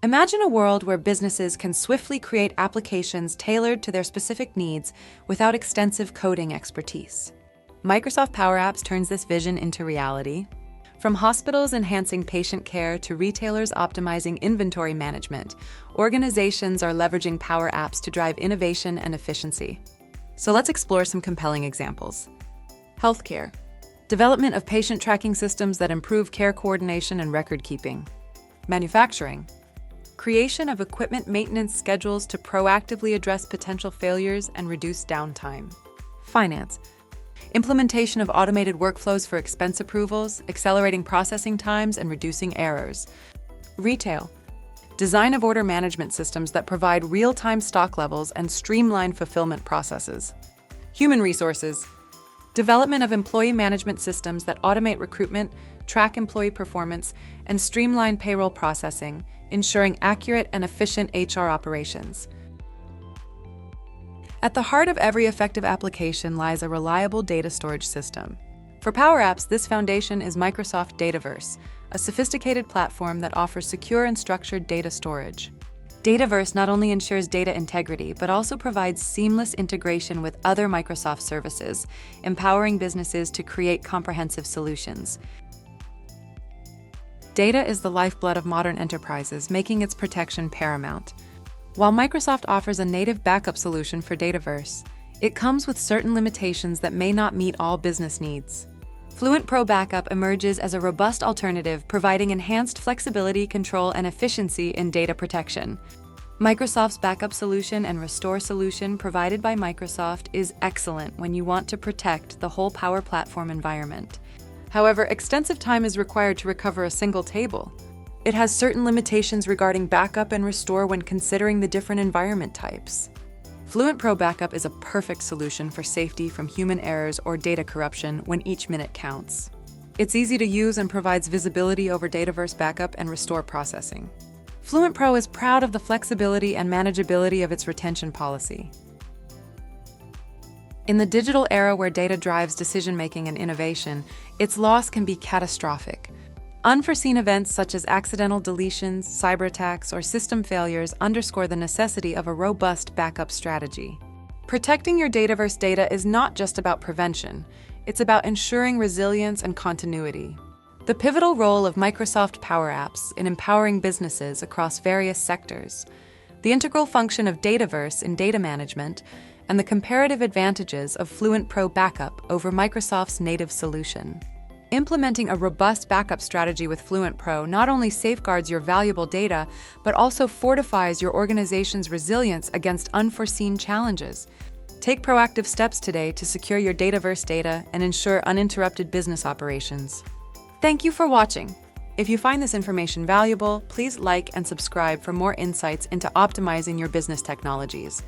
Imagine a world where businesses can swiftly create applications tailored to their specific needs without extensive coding expertise. Microsoft Power Apps turns this vision into reality. From hospitals enhancing patient care to retailers optimizing inventory management, organizations are leveraging Power Apps to drive innovation and efficiency. So let's explore some compelling examples. Healthcare. Development of patient tracking systems that improve care coordination and record keeping. Manufacturing. Creation of equipment maintenance schedules to proactively address potential failures and reduce downtime. Finance. Implementation of automated workflows for expense approvals, accelerating processing times and reducing errors. Retail. Design of order management systems that provide real-time stock levels and streamline fulfillment processes. Human resources. Development of employee management systems that automate recruitment, track employee performance, and streamline payroll processing, ensuring accurate and efficient HR operations. At the heart of every effective application lies a reliable data storage system. For Power Apps, this foundation is Microsoft Dataverse, a sophisticated platform that offers secure and structured data storage. Dataverse not only ensures data integrity, but also provides seamless integration with other Microsoft services, empowering businesses to create comprehensive solutions. Data is the lifeblood of modern enterprises, making its protection paramount. While Microsoft offers a native backup solution for Dataverse, it comes with certain limitations that may not meet all business needs. FluentPro Backup emerges as a robust alternative, providing enhanced flexibility, control, and efficiency in data protection. Microsoft's backup solution and restore solution provided by Microsoft is excellent when you want to protect the whole Power Platform environment. However, extensive time is required to recover a single table. It has certain limitations regarding backup and restore when considering the different environment types. FluentPro Backup is a perfect solution for safety from human errors or data corruption when each minute counts. It's easy to use and provides visibility over Dataverse backup and restore processing. FluentPro is proud of the flexibility and manageability of its retention policy. In the digital era where data drives decision-making and innovation, its loss can be catastrophic. Unforeseen events such as accidental deletions, cyber attacks, or system failures underscore the necessity of a robust backup strategy. Protecting your Dataverse data is not just about prevention, it's about ensuring resilience and continuity. The pivotal role of Microsoft Power Apps in empowering businesses across various sectors, the integral function of Dataverse in data management, and the comparative advantages of FluentPro Backup over Microsoft's native solution. Implementing a robust backup strategy with FluentPro not only safeguards your valuable data, but also fortifies your organization's resilience against unforeseen challenges. Take proactive steps today to secure your Dataverse data and ensure uninterrupted business operations. Thank you for watching. If you find this information valuable, please like and subscribe for more insights into optimizing your business technologies.